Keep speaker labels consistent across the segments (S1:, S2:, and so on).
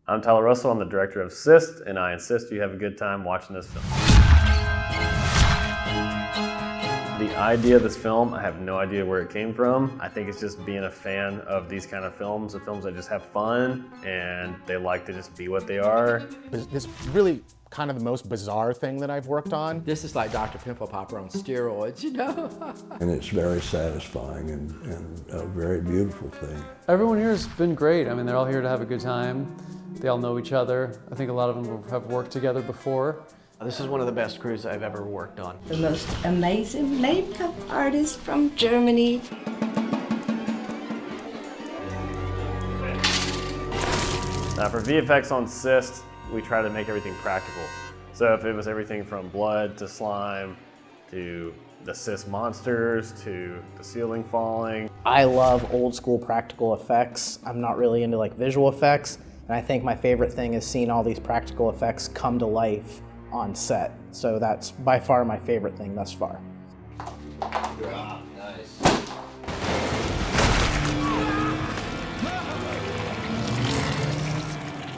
S1: I'm Tyler Russell, I'm the director of CYST, and I insist you have a good time watching this film. The idea of this film, I have no idea where it came from. I think it's just being a fan of these kind of films, the films that just have fun, and they like to just be what they are.
S2: It's really kind of the most bizarre thing that I've worked on.
S3: This is like Dr. Pimple Popper on steroids, you know?
S4: And it's very satisfying and a very beautiful thing.
S5: Everyone here has been great. I mean, they're all here to have a good time. They all know each other. I think a lot of them have worked together before.
S6: This is one of the best crews I've ever worked on.
S7: The most amazing makeup artist from Germany.
S1: Now for VFX on CYST, we try to make everything practical. So if it was everything from blood to slime to the CYST monsters to the ceiling falling.
S8: I love old school practical effects. I'm not really into like visual effects. And I think my favorite thing is seeing all these practical effects come to life on set. So that's by far my favorite thing thus far.
S3: Nice.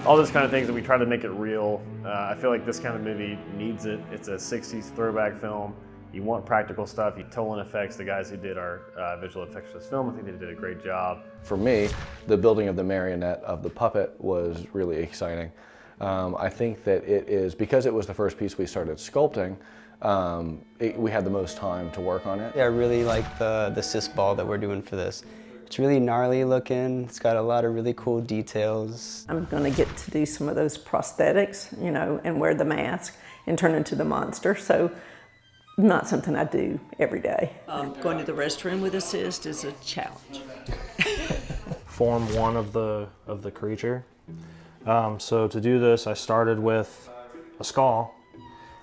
S1: All those kind of things that we try to make it real. I feel like this kind of movie needs it. It's a 60s throwback film. You want practical stuff. Tolan Effects, the guys who did our visual effects for this film, I think they did a great job.
S9: For me, the building of the marionette of the puppet was really exciting. I think that it is, because it was the first piece we started sculpting, we had the most time to work on it.
S10: Yeah, I really like the CYST ball that we're doing for this. It's really gnarly looking. It's got a lot of really cool details.
S7: I'm gonna get to do some of those prosthetics, you know, and wear the mask and turn into the monster. So not something I do every day.
S11: Going to the restroom with a cyst is a challenge.
S12: Form one of the creature. So to do this, I started with a skull,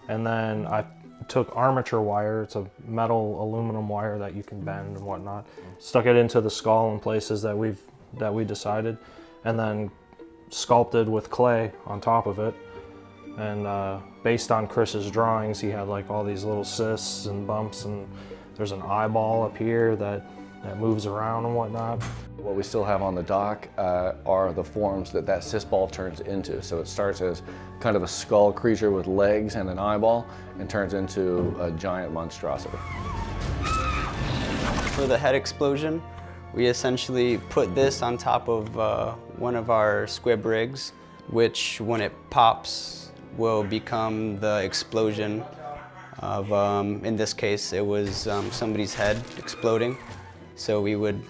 S12: and then I took armature wire. It's a metal aluminum wire that you can bend and whatnot. Stuck it into the skull in places that we decided, and then sculpted with clay on top of it. And based on Chris's drawings, he had like all these little cysts and bumps, and there's an eyeball up here that moves around and whatnot.
S9: What we still have on the dock are the forms that CYST ball turns into. So it starts as kind of a skull creature with legs and an eyeball and turns into a giant monstrosity.
S10: For the head explosion, we essentially put this on top of one of our squib rigs, which when it pops will become the explosion of, in this case, it was somebody's head exploding. So we would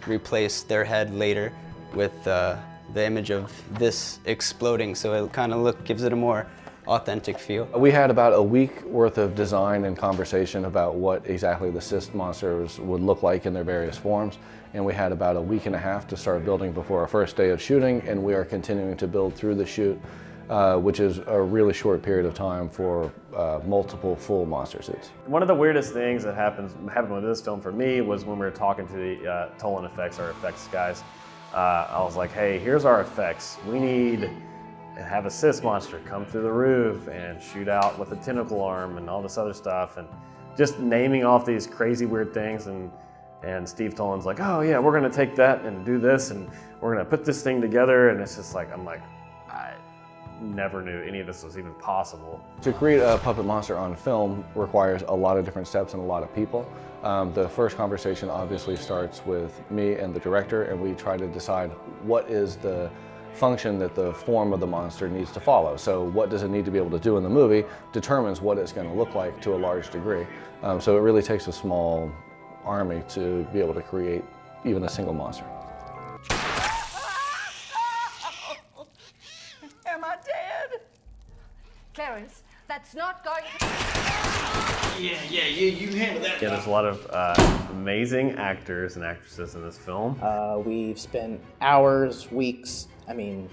S10: replace their head later with the image of this exploding, so it kind of gives it a more authentic feel.
S9: We had about a week worth of design and conversation about what exactly the CYST monsters would look like in their various forms, and we had about a week and a half to start building before our first day of shooting, and we are continuing to build through the shoot, which is a really short period of time for multiple full monster suits.
S1: One of the weirdest things that happened with this film for me was when we were talking to the Tolan Effects, our effects guys. I was like, hey, here's our effects. We need to have a CYST monster come through the roof and shoot out with a tentacle arm and all this other stuff, and just naming off these crazy weird things. And Steve Tolan's like, oh yeah, we're gonna take that and do this, and we're gonna put this thing together. And it's just like, I'm like, I never knew any of this was even possible.
S9: To create a puppet monster on film requires a lot of different steps and a lot of people. The first conversation obviously starts with me and the director, and we try to decide what is the function that the form of the monster needs to follow. So what does it need to be able to do in the movie determines what it's going to look like to a large degree. So it really takes a small army to be able to create even a single monster.
S11: Am I dead?
S13: Clarence, that's not going to...
S6: Yeah, you handle that.
S1: Yeah, there's a lot of amazing actors and actresses in this film.
S8: We've spent hours, weeks, I mean,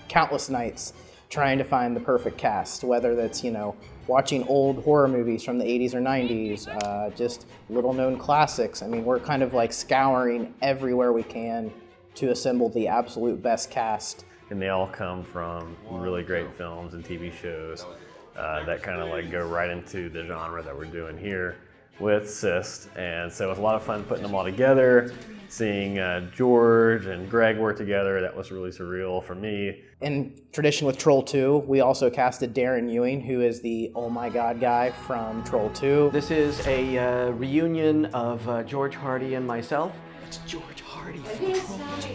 S8: countless nights trying to find the perfect cast, whether that's, you know, watching old horror movies from the 80s or 90s, just little known classics. I mean, we're kind of like scouring everywhere we can to assemble the absolute best cast.
S1: And they all come from really great films and TV shows that kind of like go right into the genre that we're doing here. with CYST, and so it was a lot of fun putting them all together. Seeing George and Greg work together, that was really surreal for me.
S8: In tradition with Troll 2, we also casted Darren Ewing, who is the oh my god guy from Troll 2.
S6: This is a reunion of George Hardy and myself.
S3: It's George Hardy from Troll 2.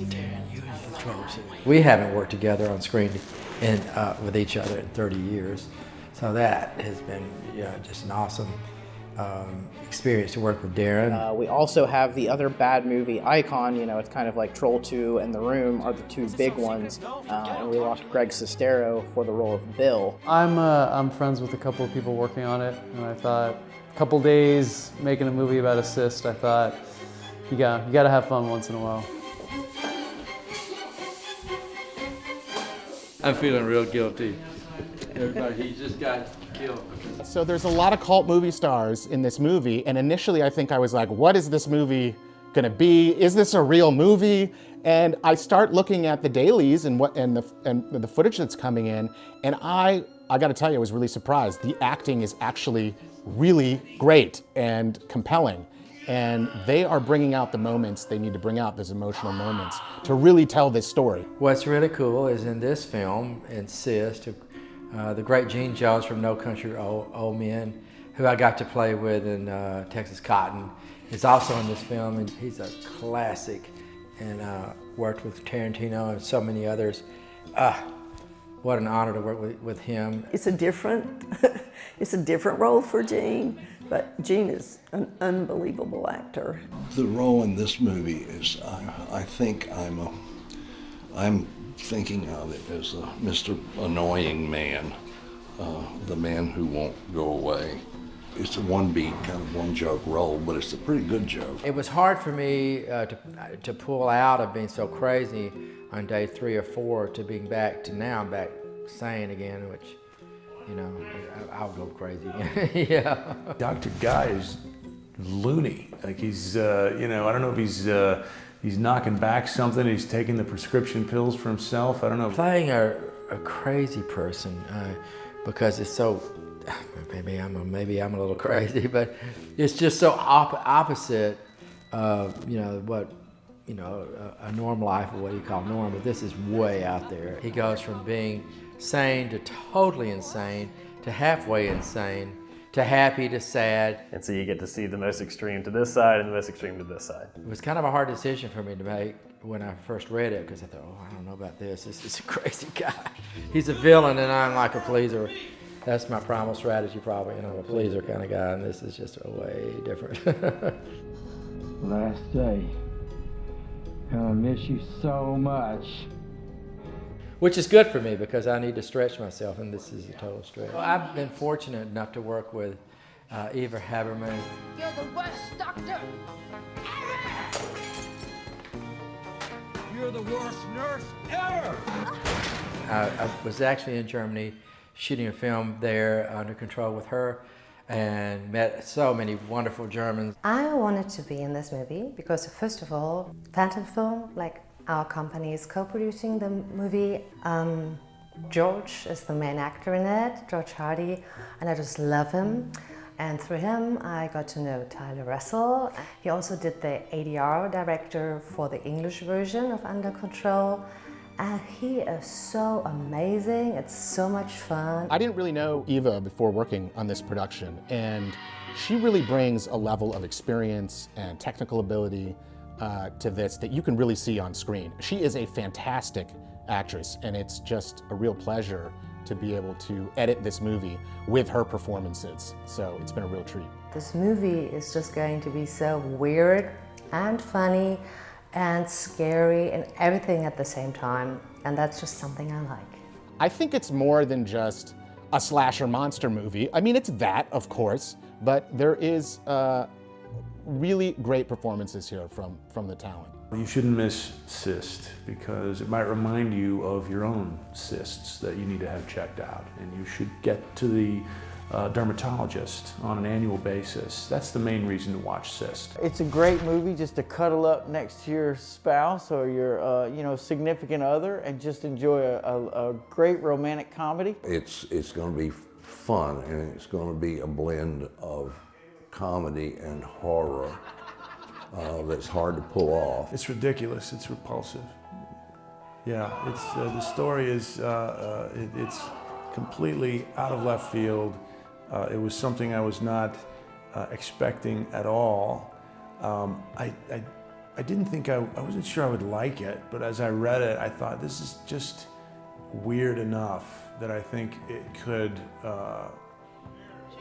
S3: Darren Ewing from Troll 2. We haven't worked together on screen with each other in 30 years. So that has been just an awesome experience to work with Darren.
S8: We also have the other bad movie icon, it's kind of like Troll 2 and The Room are the two big ones. And we lost Greg Sestero for the role of Bill.
S5: I'm friends with a couple of people working on it, and I thought, a couple days making a movie about a cyst, I thought, you gotta have fun once in a while.
S14: I'm feeling real guilty. Everybody, he just got killed.
S2: So there's a lot of cult movie stars in this movie, and initially I think I was like, what is this movie gonna be? Is this a real movie? And I start looking at the dailies and the footage that's coming in, and I gotta tell you, I was really surprised. The acting is actually really great and compelling. And they are bringing out the moments they need to bring out, those emotional moments, to really tell this story.
S3: What's really cool is in this film, in CYST, the great Gene Jones from No Country for Old Men, who I got to play with in Texas Cotton, is also in this film, and he's a classic, and worked with Tarantino and so many others. What an honor to work with him.
S7: It's a different role for Gene, but Gene is an unbelievable actor.
S4: The role in this movie is, I think I'm thinking of it as Mr. Annoying Man, the man who won't go away. It's a one-beat, kind of one-joke role, but it's a pretty good joke.
S3: It was hard for me to pull out of being so crazy on day 3 or 4 to being back to now I'm back sane again, which, I'll go crazy again. Yeah.
S14: Dr. Guy is loony. Like he's, I don't know if he's knocking back something. He's taking the prescription pills for himself. I don't know.
S3: Playing a crazy person because it's so. Maybe I'm a little crazy, but it's just so opposite of what a normal life or what you call normal. This is way out there. He goes from being sane to totally insane to halfway insane to happy to sad.
S1: And so you get to see the most extreme to this side and the most extreme to this side.
S3: It was kind of a hard decision for me to make when I first read it, because I thought, I don't know about this. This is a crazy guy. He's a villain and I'm like a pleaser. That's my primal strategy probably, a pleaser kind of guy, and this is just way different.
S15: Last day. Gonna miss you so much.
S3: Which is good for me because I need to stretch myself, and this is a total stretch. Well, I've been fortunate enough to work with Eva Haberman.
S13: You're the worst doctor ever!
S15: You're the worst nurse ever!
S3: I was actually in Germany shooting a film there under control with her and met so many wonderful Germans.
S16: I wanted to be in this movie because, first of all, Phantom Film, like our company is co-producing the movie. George is the main actor in it, George Hardy, and I just love him. And through him, I got to know Tyler Russell. He also did the ADR director for the English version of Under Control. And he is so amazing. It's so much fun.
S2: I didn't really know Eva before working on this production, and she really brings a level of experience and technical ability to this that you can really see on screen. She is a fantastic actress, and it's just a real pleasure to be able to edit this movie with her performances. So it's been a real treat.
S16: This movie is just going to be so weird and funny and scary and everything at the same time, and that's just something I like.
S2: I think it's more than just a slasher monster movie. I mean, it's that, of course, but there is really great performances here from the talent.
S14: You shouldn't miss CYST because it might remind you of your own cysts that you need to have checked out, and you should get to the dermatologist on an annual basis. That's the main reason to watch CYST.
S6: It's a great movie just to cuddle up next to your spouse or your significant other and just enjoy a great romantic comedy.
S4: It's going to be fun, and it's going to be a blend of comedy and horror that's hard to pull off.
S17: It's ridiculous. It's repulsive. Yeah, it's the story is it's completely out of left field. It was something I was not expecting at all. I didn't think I wasn't sure I would like it, but as I read it, I thought this is just weird enough that I think it could,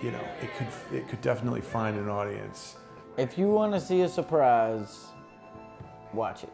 S17: you know, it could definitely find an audience.
S6: If you want to see a surprise, watch it.